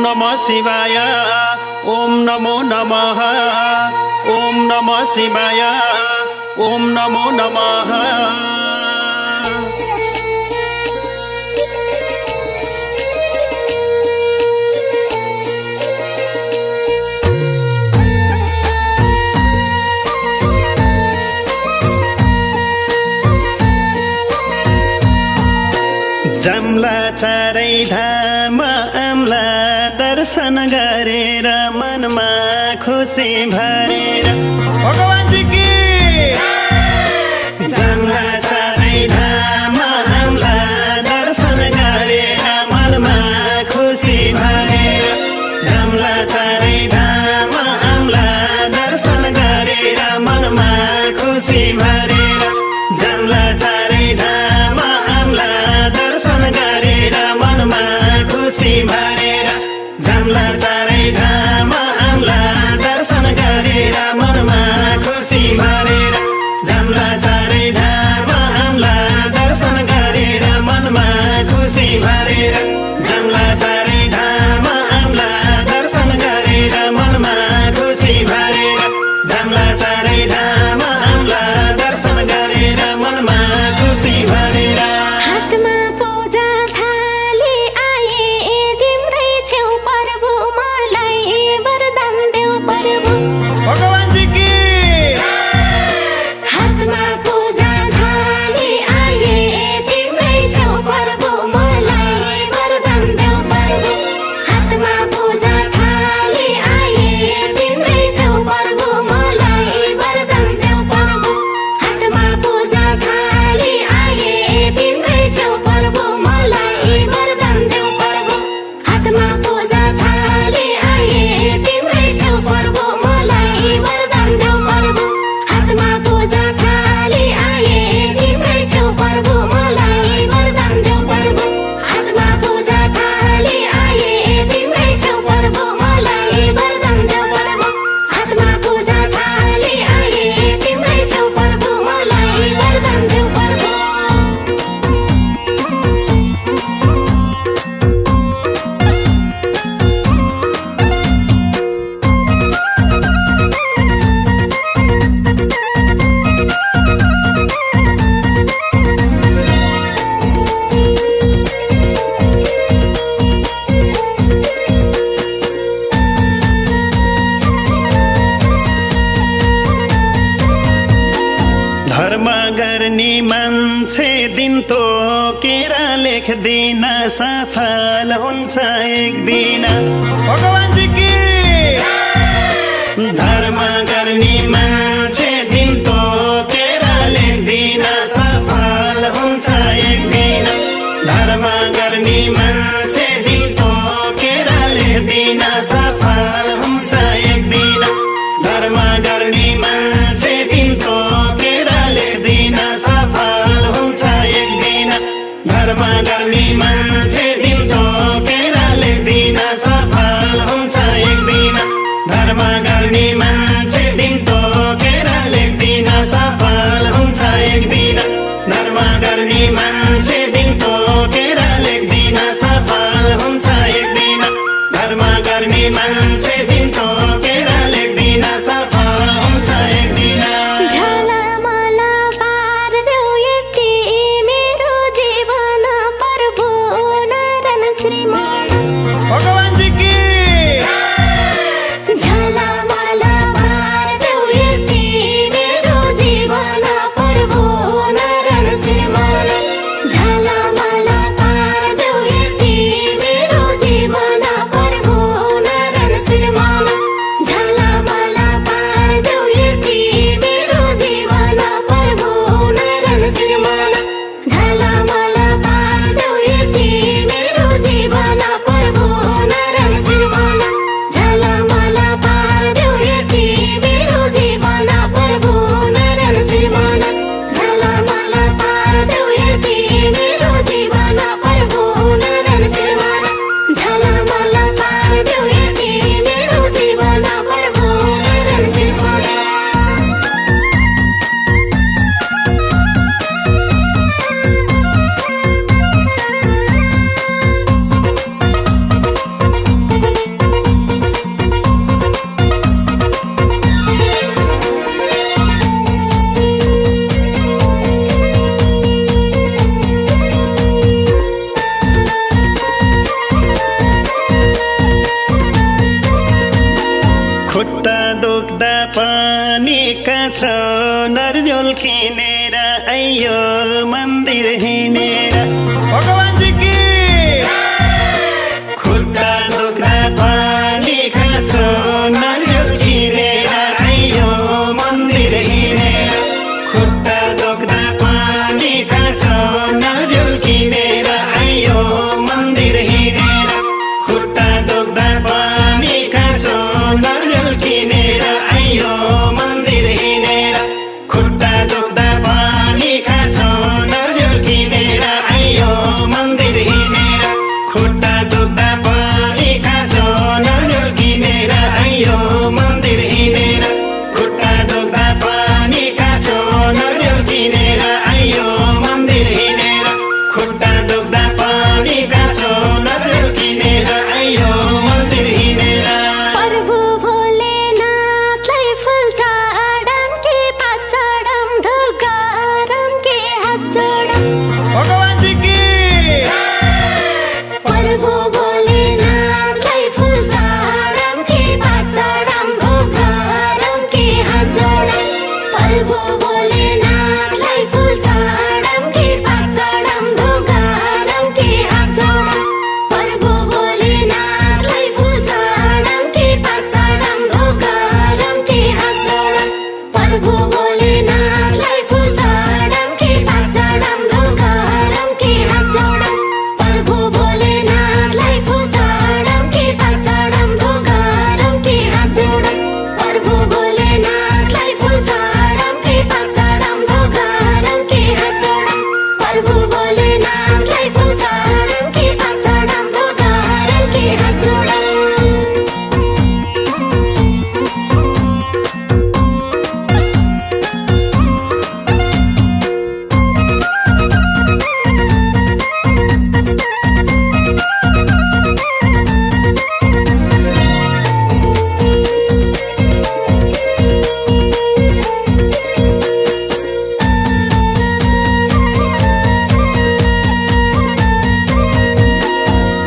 नमः शिवाय ओम नमो नमः ओम नमः शिवाय ओम नमो नमः। जमला चारै धाम आम्ला दर्शन गरेर मनमा खुसी भरेर भगवानजी की जमला चारै धाम आम्ला दर्शन गरेर मनमा खुसी भरेर जमला चारै धाम आम्ला दर्शन गरेर मनमा खुसी भरेर जमला चारै धाम आम्ला दर्शन गरेर मनमा खुसी भरेर जमला चारै धाम आम्ला दर्शन गरेर मनमा खुसी भरेर जमला चारै धाम आम्ला दर्शन गरेर मनमा खुसी भरेर जमला चारै धाम आम्ला दर्शन गरेर मनमा खुसी भरेर जमला चारै धाम आम्ला दर्शन गरेर मनमा खुसी भरेर। हातमा पूजा थाली आए तिम्रै छेउ प्रभु मलाई वरदान देऊ प्रभु भगवानजी की हातमा पूजा थाली आए तिम्रै छेउ प्रभु मलाई वरदान देऊ प्रभु हातमा पूजा थाली आए तिम्रै छेउ प्रभु मलाई वरदान देऊ प्रभु हातमा पूजा थाली आए तिम्रै छेउ प्रभु मलाई वरदान देऊ प्रभु हातमा पूजा थाली आए तिम्रै छेउ प्रभु मलाई वरदान देऊ प्रभु हातमा पूजा थाली आए तिम्रै छेउ प्रभु मलाई वरदान देऊ प्रभु हातमा पूजा थाली आए तिम्रै छेउ प्रभु मलाई वरदान देऊ प्रभु हातमा पूजा थाली आए तिम्रै छेउ प्रभु मलाई वरदान देऊ प्रभु। धर्म गर्ने मान्छे दिन तोकेर लेख्दिन सफल हुन्छ एक दिन भगवानजी की धर्म गर्ने मान्छे दिन तोकेर लेख्दिन सफल हुन्छ एक दिन धर्म गर्ने मान्छे दिन तोकेर लेख्दिन सफल हुन्छ एक दिन धर्म गर्ने मान्छे दिन तोकेर लेख्दिन सफल हुन्छ एक दिन धर्म गर्ने मान्छे दिन तोकेर लेख्दिन सफल हुन्छ एक दिन धर्म गर्ने मान्छे दिन तोकेर लेख्दिन सफल हुन्छ एक दिन धर्म गर्ने मान्छे दिन तोकेर लेख्दिन सफल हुन्छ एक दिन धर्म गर्ने मान्छे दिन तोकेर लेख्दिन सफल हुन्छ एक दिन। झलमला पार्देऊ यति मेरो जीवन प्रभु नारायण श्रीमान भगवानजी की झलमला पार्देऊ यति मेरो जीवन प्रभु नारायण श्रीमान झलमला हिँडेर भगवानजी की खुट्टा दुख्दा पानी खाँचो नारियल किनेर आइयो मन्दिर हिँडेर खुट्टा दुख्दा पानी खाँचो नारियल किनेर आइयो मन्दिर हिँडेर खुट्टा दुख्दा पानी खाँचो नारियल किनेर आइयो मन्दिर हिँडेर खुट्टा दुख्दा पानी खाँचो नारियल किनेर आइयो मन्दिर हिँडेर खुट्टा दुख्दा पानी खाँचो नारियल किनेर आइयो मन्दिर हिँडेर खुट्टा दुख्दा पानी खाँचो नारियल किनेर आइयो मन्दिर हिँडेर खुट्टा दुख्दा पानी खाँचो नारियल किनेर आइयो मन्दिर हिँडेर प्रभु भोलेनाथलाई फुल चढाम कि पात चढाम ढोकाराम कि हात जोडम भगवानजी की प्रभु भोलेनाथलाई फुल चढाम कि पात चढाम ढोकाराम कि हात जोडम प्रभु भोलेनाथलाई फुल चढाम कि पात चढाम ढोकाराम कि हात जोडम प्रभु भोलेनाथलाई फुल चढाम कि पात चढाम ढोकाराम कि हात जोडम प्रभु भोलेनाथलाई फुल चढाम कि पात चढाम ढोकाराम कि हात जोडम प्रभु भोलेनाथलाई फुल चढाम कि पात चढाम ढोकाराम कि हात जोडम प्रभु भोलेनाथलाई फुल चढाम कि पात चढाम ढोकाराम कि हात जोडम प्रभु भोलेनाथलाई फुल चढाम कि पात चढाम ढोकाराम कि हात जोडम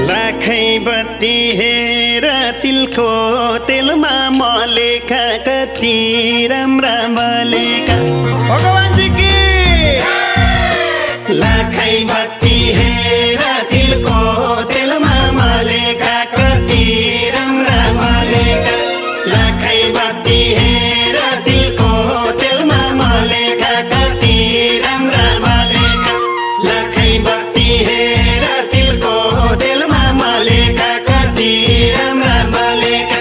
लाखै बत्ती हेर तिलको तेलमा मलेका कति राम्रा बलेका भगवानजी की लाखै बत्ती हेर तिलको तेलमा मलेका कति राम्रा बलेका लाखै बत्ती हेर तिलको तेलमा मलेका कति राम्रा बलेका लाखै बत्ती हेर तिलको तेलमा मलेका कति राम्रा बलेका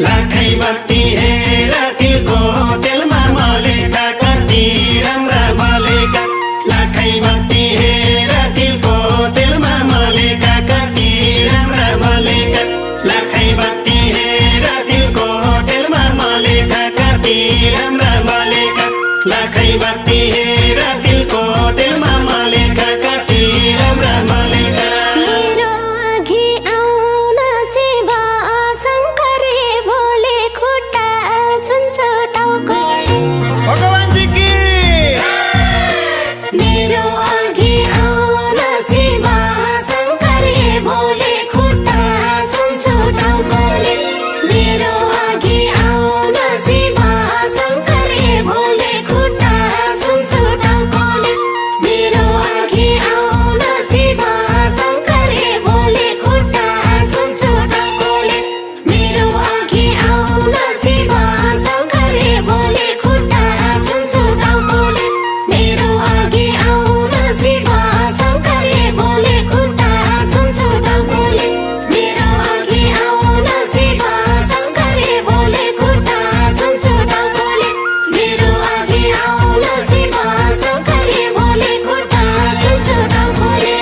लाखै बत्ती हेर तिलको तेलमा मलेका कति राम्रा बलेका लाखै बत्ती हेर तिलको तेलमा मलेका कति राम्रा बलेका लाखै बत्ती हेर तिलको तेलमा मलेका कति राम्रा बलेका लाखै बत्ती हेर तिलको तेलमा मलेका कति राम्रा बलेका मेरो अघि आउन शिव शङ्कर भोले खुट्टा छुन्छ टाउकोले भगवानजी की मेरो अघि आउन शिव शङ्कर भोले खुट्टा छुन्छ टाउकोले मेरो अघि आउन शिव शङ्कर भोले खुट्टा छुन्छ टाउकोले मेरो अघि आउन शिव शङ्कर भोले खुट्टा छुन्छ टाउकोले मेरो अघि आउन शिव शङ्कर भोले खुट्टा छुन्छ टाउकोले मेरो अघि आउन शिव शङ्कर भोले खुट्टा छुन्छ टाउकोले मेरो अघि आउन शिव शङ्कर भोले खुट्टा छुन्छ टाउकोले मेरो अघि आउन शिव शङ्कर भोले खुट्टा छुन्छ टाउकोले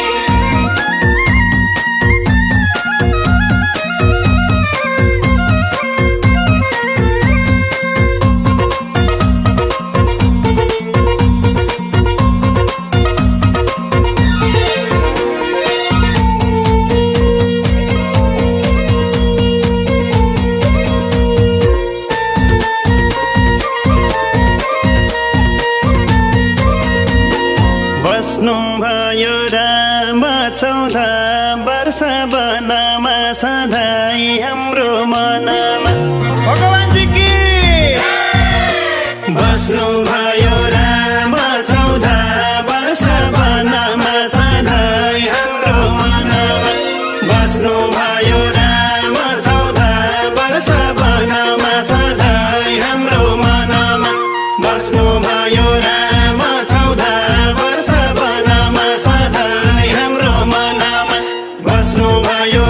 बस्नुभयो राम 14 वर्ष वनमा सधैँ हाम्रो मनमा भगवानजी की बस्नुभयो राम 14 वर्ष वनमा बस्नुभयो